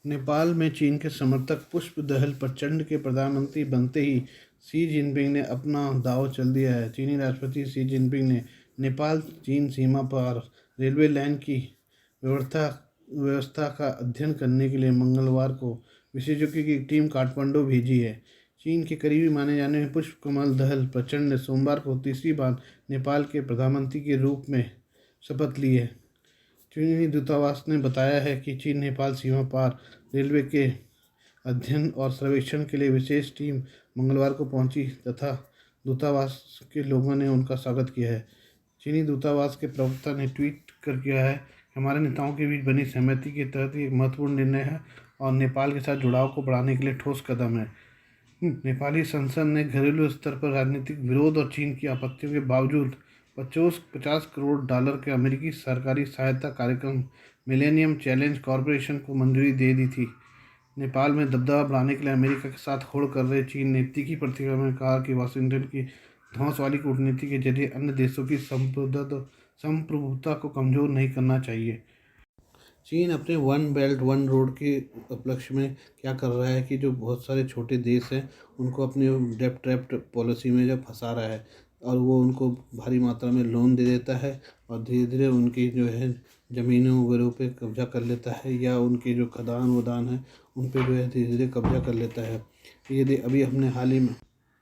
नेपाल में चीन के समर्थक पुष्प दहल प्रचंड के प्रधानमंत्री बनते ही शी जिनपिंग ने अपना दांव चल दिया है। चीनी राष्ट्रपति शी जिनपिंग ने नेपाल चीन सीमा पार रेलवे लाइन की व्यवस्था व्यवस्था का अध्ययन करने के लिए मंगलवार को विशेषज्ञों की टीम काठमांडू भेजी है। चीन के करीबी माने जाने वाले पुष्प कमल दहल प्रचंड ने सोमवार को तीसरी बार नेपाल के प्रधानमंत्री के रूप में शपथ ली है। चीनी दूतावास ने बताया है कि चीन नेपाल सीमा पार रेलवे के अध्ययन और सर्वेक्षण के लिए विशेष टीम मंगलवार को पहुंची तथा दूतावास के लोगों ने उनका स्वागत किया है। चीनी दूतावास के प्रवक्ता ने ट्वीट कर किया है कि हमारे नेताओं के बीच बनी सहमति के तहत एक महत्वपूर्ण निर्णय है और नेपाल के साथ जुड़ाव को बढ़ाने के लिए ठोस कदम है। नेपाली संसद ने घरेलू स्तर पर राजनीतिक विरोध और चीन की आपत्तियों के बावजूद 50 करोड़ डॉलर के अमेरिकी सरकारी सहायता कार्यक्रम मिलेनियम चैलेंज कॉरपोरेशन को मंजूरी दे दी थी। नेपाल में दबदबा बढ़ाने के लिए अमेरिका के साथ होड़ कर रहे चीन ने तीखी प्रतिक्रिया में कहा कि वाशिंगटन की धौंस वाली कूटनीति के जरिए अन्य देशों की संप्रभुता को कमज़ोर नहीं करना चाहिए। चीन अपने वन बेल्ट वन रोड के उपलक्ष्य में क्या कर रहा है कि जो बहुत सारे छोटे देश हैं उनको अपनी डेप्ट ट्रैप्ड पॉलिसी में जब फंसा रहा है और वो उनको भारी मात्रा में लोन दे देता है और धीरे धीरे उनकी जो है ज़मीनों वगैरह पे कब्जा कर लेता है या उनके जो खदान वदान है उन पे जो है धीरे धीरे कब्जा कर लेता है। ये अभी हमने हाल ही में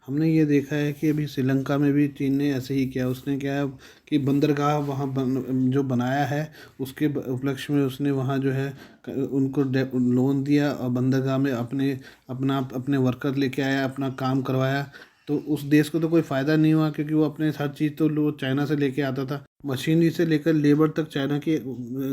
हमने ये देखा है कि अभी श्रीलंका में भी चीन ने ऐसे ही किया। उसने क्या है कि बंदरगाह वहाँ जो बनाया है उसके उपलक्ष्य में उसने वहाँ जो है उनको लोन दिया और बंदरगाह में अपने वर्कर लेके आया, अपना काम करवाया। तो उस देश को तो कोई फ़ायदा नहीं हुआ क्योंकि वो अपने हर चीज़ तो लो चाइना से लेके आता था। मशीनरी से लेकर लेबर तक चाइना के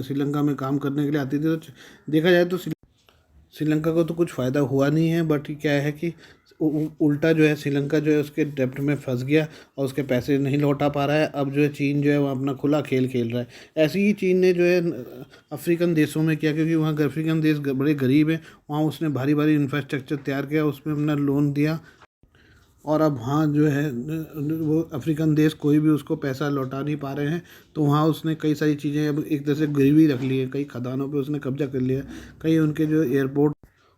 श्रीलंका में काम करने के लिए आती थी। तो देखा जाए तो श्रीलंका को तो कुछ फ़ायदा हुआ नहीं है, बट क्या है कि उल्टा जो है श्रीलंका जो है उसके डेप्ट में फंस गया और उसके पैसे नहीं लौटा पा रहा है। अब जो है चीन जो है वो अपना खुला खेल खेल रहा है। ऐसे ही चीन ने जो है अफ्रीकन देशों में किया क्योंकि वहाँ अफ्रीकन देश बड़े गरीब हैं। वहाँ उसने भारी भारी इंफ्रास्ट्रक्चर तैयार किया, उसमें अपना लोन दिया और अब वहाँ जो है वो अफ्रीकन देश कोई भी उसको पैसा लौटा नहीं पा रहे हैं। तो वहाँ उसने कई सारी चीज़ें अब एक तरह से गिरवी रख ली है। कई खदानों पे उसने कब्जा कर लिया, कई उनके जो एयरपोर्ट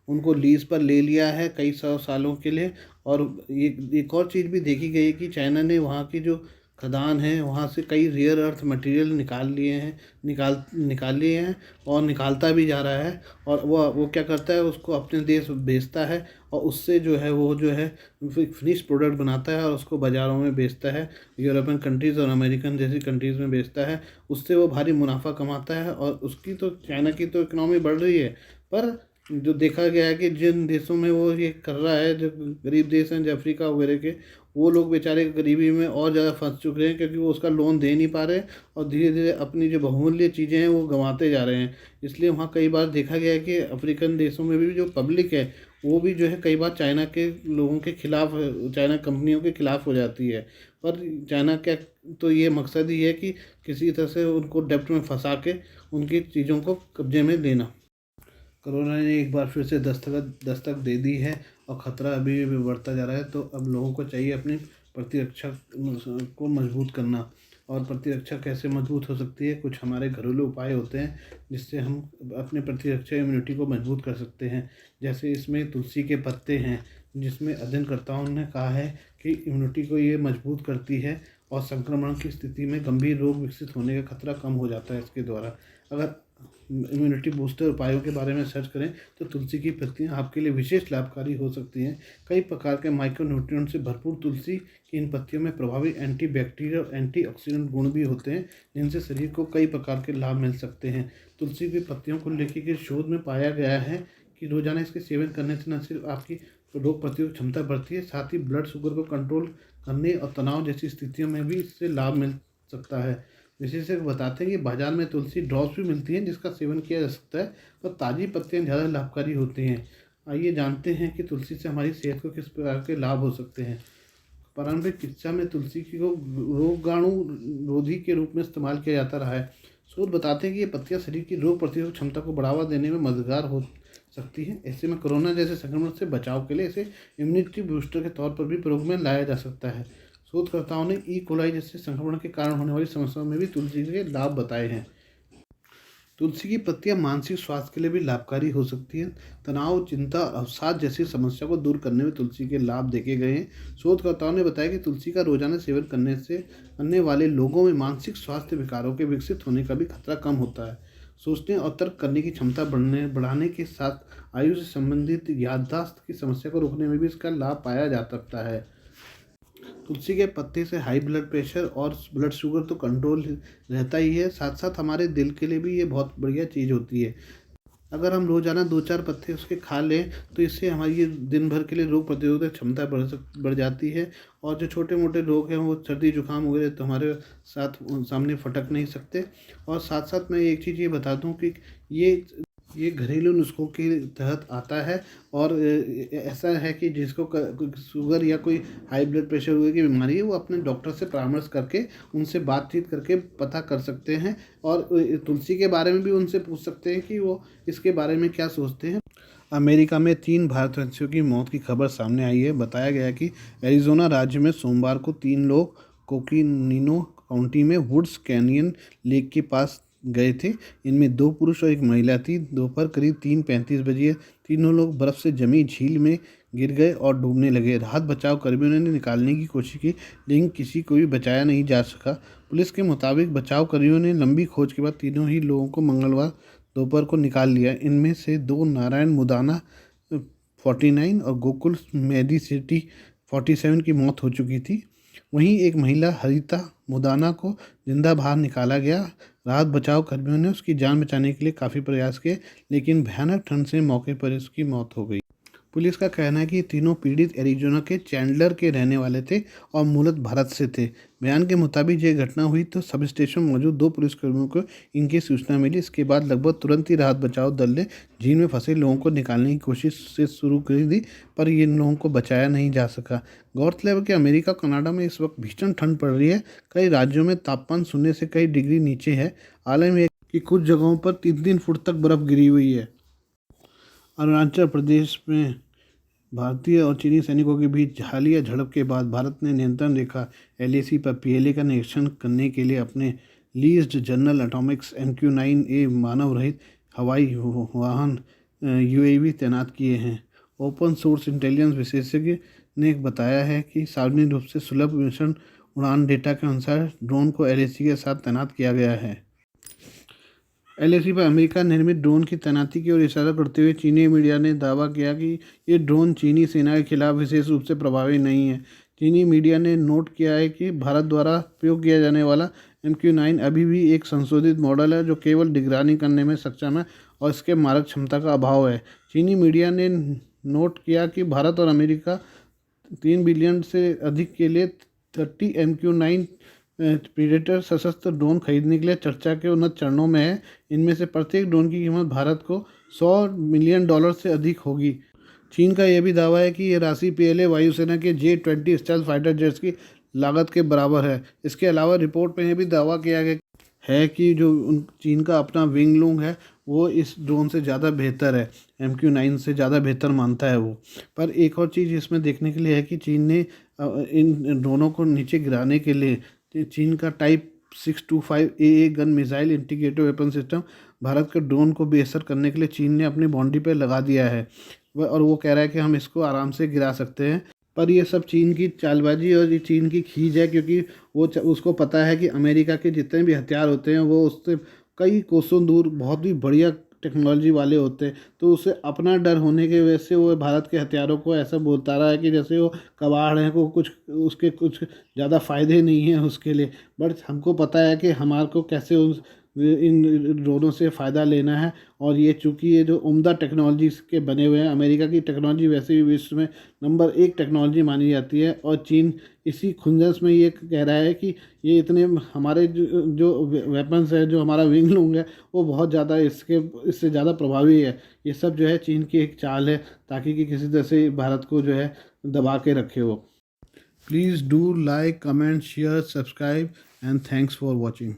उनको लीज़ पर ले लिया है कई 100 सालों के लिए। और ये एक और चीज़ भी देखी गई है कि चाइना ने वहाँ की जो खदान है वहाँ से कई रेयर अर्थ मटेरियल निकाल लिए हैं और निकालता भी जा रहा है। और वो क्या करता है उसको अपने देश बेचता है और उससे जो है वो जो है फिनिश प्रोडक्ट बनाता है और उसको बाज़ारों में बेचता है, यूरोपियन कंट्रीज़ और अमेरिकन जैसी कंट्रीज़ में बेचता है। उससे वो भारी मुनाफा कमाता है और उसकी तो चाइना की तो इकनॉमी बढ़ रही है। पर जो देखा गया है कि जिन देशों में वो ये कर रहा है, जो गरीब देश हैं जो अफ्रीका वगैरह के, वो लोग बेचारे गरीबी में और ज़्यादा फंस चुके हैं क्योंकि वो उसका लोन दे नहीं पा रहे और धीरे धीरे अपनी जो बहुमूल्य चीज़ें हैं वो गंवाते जा रहे हैं। इसलिए वहाँ कई बार देखा गया है कि अफ्रीकन देशों में भी जो पब्लिक है वो भी जो है कई बार चाइना के लोगों के खिलाफ, चाइना कंपनियों के खिलाफ हो जाती है। पर चाइना क्या तो ये मकसद ही है कि किसी तरह से उनको डेप्ट में फंसा के उनकी चीज़ों को कब्जे में लेना। कोरोना ने एक बार फिर से दस्तक दे दी है और ख़तरा अभी भी बढ़ता जा रहा है। तो अब लोगों को चाहिए अपनी प्रतिरक्षा को मजबूत करना। और प्रतिरक्षा कैसे मजबूत हो सकती है, कुछ हमारे घरेलू उपाय होते हैं जिससे हम अपने प्रतिरक्षा इम्यूनिटी को मजबूत कर सकते हैं। जैसे इसमें तुलसी के पत्ते हैं जिसमें अध्ययनकर्ताओं ने कहा है कि इम्यूनिटी को ये मजबूत करती है और संक्रमण की स्थिति में गंभीर रोग विकसित होने का खतरा कम हो जाता है इसके द्वारा। अगर इम्यूनिटी बूस्टर उपायों के बारे में सर्च करें तो तुलसी की पत्तियां आपके लिए विशेष लाभकारी हो सकती हैं। कई प्रकार के माइक्रोन्यूट्रिएंट से भरपूर तुलसी की इन पत्तियों में प्रभावी एंटीबैक्टीरियल और एंटीऑक्सीडेंट गुण भी होते हैं जिनसे शरीर को कई प्रकार के लाभ मिल सकते हैं। तुलसी की पत्तियों को लेकर के शोध में पाया गया है कि रोजाना इसके सेवन करने से न सिर्फ आपकी रोग प्रतिरोधक क्षमता बढ़ती है, साथ ही ब्लड शुगर को कंट्रोल करने और तनाव जैसी स्थितियों में भी इससे लाभ मिल सकता है। विशेषज्ञ बताते हैं कि बाजार में तुलसी ड्रॉप्स भी मिलती हैं जिसका सेवन किया जा सकता है, पर ताज़ी पत्तियां ज़्यादा लाभकारी होती हैं। आइए जानते हैं कि तुलसी से हमारी सेहत को किस प्रकार के लाभ हो सकते हैं। पारंपरिक चिकित्सा में तुलसी को रोगाणु रोधी के रूप में इस्तेमाल किया जाता रहा है। शोध बताते हैं कि ये पत्तियां शरीर की रोग प्रतिरोधक क्षमता को बढ़ावा देने में मददगार हो सकती हैं। ऐसे में कोरोना जैसे संक्रमण से बचाव के लिए इसे इम्यूनिटी बूस्टर के तौर पर भी प्रयोग में लाया जा सकता है। शोधकर्ताओं ने ई कोलाई जैसे संक्रमण के कारण होने वाली समस्याओं में भी तुलसी के लाभ बताए हैं। तुलसी की पत्तियां मानसिक स्वास्थ्य के लिए भी लाभकारी हो सकती हैं। तनाव, चिंता और अवसाद जैसी समस्या को दूर करने में तुलसी के लाभ देखे गए हैं। शोधकर्ताओं ने बताया कि तुलसी का रोजाना सेवन करने वाले लोगों में मानसिक स्वास्थ्य विकारों के विकसित होने का भी खतरा कम होता है। सोचने और तर्क करने की क्षमता बढ़ाने के साथ आयु से संबंधित याददाश्त की समस्या को रोकने में भी इसका लाभ पाया जा सकता है। तुलसी के पत्ते से हाई ब्लड प्रेशर और ब्लड शुगर तो कंट्रोल रहता ही है, साथ साथ हमारे दिल के लिए भी ये बहुत बढ़िया चीज़ होती है। अगर हम रोज़ाना 2-4 पत्ते उसके खा लें तो इससे हमारी ये दिन भर के लिए रोग प्रतिरोधक क्षमता बढ़ जाती है। और जो छोटे मोटे रोग हैं वो सर्दी जुकाम वगैरह तो हमारे साथ सामने फटक नहीं सकते। और साथ साथ मैं एक चीज़ ये बता दूं कि ये घरेलू नुस्खों के तहत आता है। और ऐसा है कि जिसको शुगर या कोई हाई ब्लड प्रेशर वगैरह की बीमारी है वो अपने डॉक्टर से परामर्श करके उनसे बातचीत करके पता कर सकते हैं। और तुलसी के बारे में भी उनसे पूछ सकते हैं कि वो इसके बारे में क्या सोचते हैं। अमेरिका में 3 भारतवंशियों की मौत की खबर सामने आई है। बताया गया कि एरिजोना राज्य में सोमवार को 3 लोग कोकिनिनो काउंटी में वुड्स कैनियन लेक के पास गए थे। इनमें 2 पुरुष और 1 महिला थी। दोपहर करीब 3:35 बजे तीनों लोग बर्फ से जमी झील में गिर गए और डूबने लगे। राहत बचाव कर्मियों ने निकालने की कोशिश की, लेकिन किसी को भी बचाया नहीं जा सका। पुलिस के मुताबिक बचाव कर्मियों ने लंबी खोज के बाद तीनों ही लोगों को मंगलवार दोपहर को निकाल लिया। इनमें से 2 नारायण मुदाना 49 और गोकुल मेडिसिटी 47 की मौत हो चुकी थी। वहीं एक महिला हरिता मुदाना को जिंदा बाहर निकाला गया। राहत बचाव कर्मियों ने उसकी जान बचाने के लिए काफ़ी प्रयास किए, लेकिन भयानक ठंड से मौके पर उसकी मौत हो गई। पुलिस का कहना है कि तीनों पीड़ित एरिजोना के चैंडलर के रहने वाले थे और मूलतः भारत से थे। बयान के मुताबिक ये घटना हुई तो सब स्टेशन मौजूद 2 पुलिसकर्मियों को इनकी सूचना मिली। इसके बाद लगभग तुरंत ही राहत बचाव दल ने झील में फंसे लोगों को निकालने की कोशिश से शुरू कर दी, पर इन लोगों को बचाया नहीं जा सका। गौरतलब है कि अमेरिका कनाडा में इस वक्त भीषण ठंड पड़ रही है। कई राज्यों में तापमान शून्य से कई डिग्री नीचे है। हाल में कि कुछ जगहों पर 3-3 फुट तक बर्फ गिरी हुई है। अरुणाचल प्रदेश में भारतीय और चीनी सैनिकों के बीच हालिया झड़प के बाद भारत ने नियंत्रण रेखा LAC पर PLA का निरीक्षण करने के लिए अपने लीज्ड जनरल एटॉमिक्स MQ-9A मानव रहित हवाई वाहन UAV तैनात किए हैं। ओपन सोर्स इंटेलिजेंस विशेषज्ञ ने बताया है कि सार्वजनिक रूप से सुलभ मिशन उड़ान डेटा के अनुसार ड्रोन को LAC के साथ तैनात किया गया है। LAC पर अमेरिका निर्मित ड्रोन की तैनाती की ओर इशारा करते हुए चीनी मीडिया ने दावा किया कि ये ड्रोन चीनी सेना के खिलाफ विशेष रूप से प्रभावी नहीं है। चीनी मीडिया ने नोट किया है कि भारत द्वारा उपयोग किया जाने वाला MQ-9 अभी भी एक संशोधित मॉडल है जो केवल निगरानी करने में सक्षम है और इसके मारक क्षमता का अभाव है। चीनी मीडिया ने नोट किया कि भारत और अमेरिका 3 बिलियन से अधिक के लिए 30 MQ-9 प्रीडेटर सशस्त्र ड्रोन खरीदने के लिए चर्चा के उन्नत चरणों में है। इनमें से प्रत्येक ड्रोन की कीमत भारत को $100 मिलियन से अधिक होगी। चीन का यह भी दावा है कि यह राशि PLA वायुसेना के J-20 स्टेल्थ फाइटर जेट्स की लागत के बराबर है। इसके अलावा रिपोर्ट में यह भी दावा किया गया है कि जो चीन का अपना विंगलूंग है वो इस ड्रोन से ज़्यादा बेहतर है, MQ-9 से ज़्यादा बेहतर मानता है वो। पर एक और चीज़ इसमें देखने के लिए है कि चीन ने इन ड्रोनों को नीचे गिराने के लिए चीन का Type 625 AA gun missile integrated weapon system Bharat के ड्रोन को बेअसर करने के लिए चीन ने अपनी बाउंड्री पर लगा दिया है। और वो कह रहा है कि हम इसको आराम से गिरा सकते हैं। पर ये सब चीन की चालबाजी और ये चीन की खींच है, क्योंकि वो उसको पता है कि अमेरिका के जितने भी हथियार होते हैं वो उससे कई कोसों दूर बहुत ही बढ़िया टेक्नोलॉजी वाले होते हैं। तो उसे अपना डर होने की वजह से वो भारत के हथियारों को ऐसा बोलता रहा है कि जैसे वो कबाड़ हैं, को कुछ ज़्यादा फ़ायदे नहीं हैं उसके लिए। बट हमको पता है कि हमारे को कैसे इन ड्रोनों से फ़ायदा लेना है। और ये चूँकि ये जो उम्दा टेक्नोलॉजी के बने हुए हैं, अमेरिका की टेक्नोलॉजी वैसे भी विश्व में नंबर 1 टेक्नोलॉजी मानी जाती है। और चीन इसी खुंदस में ये कह रहा है कि ये इतने हमारे जो वेपन्स है, जो हमारा विंगलूंग है, वो बहुत ज़्यादा इससे ज़्यादा प्रभावी है। ये सब जो है चीन की एक चाल है ताकि कि किसी तरह से भारत को जो है दबा के रखे वो। Please do like, comment, share, subscribe and thanks for watching.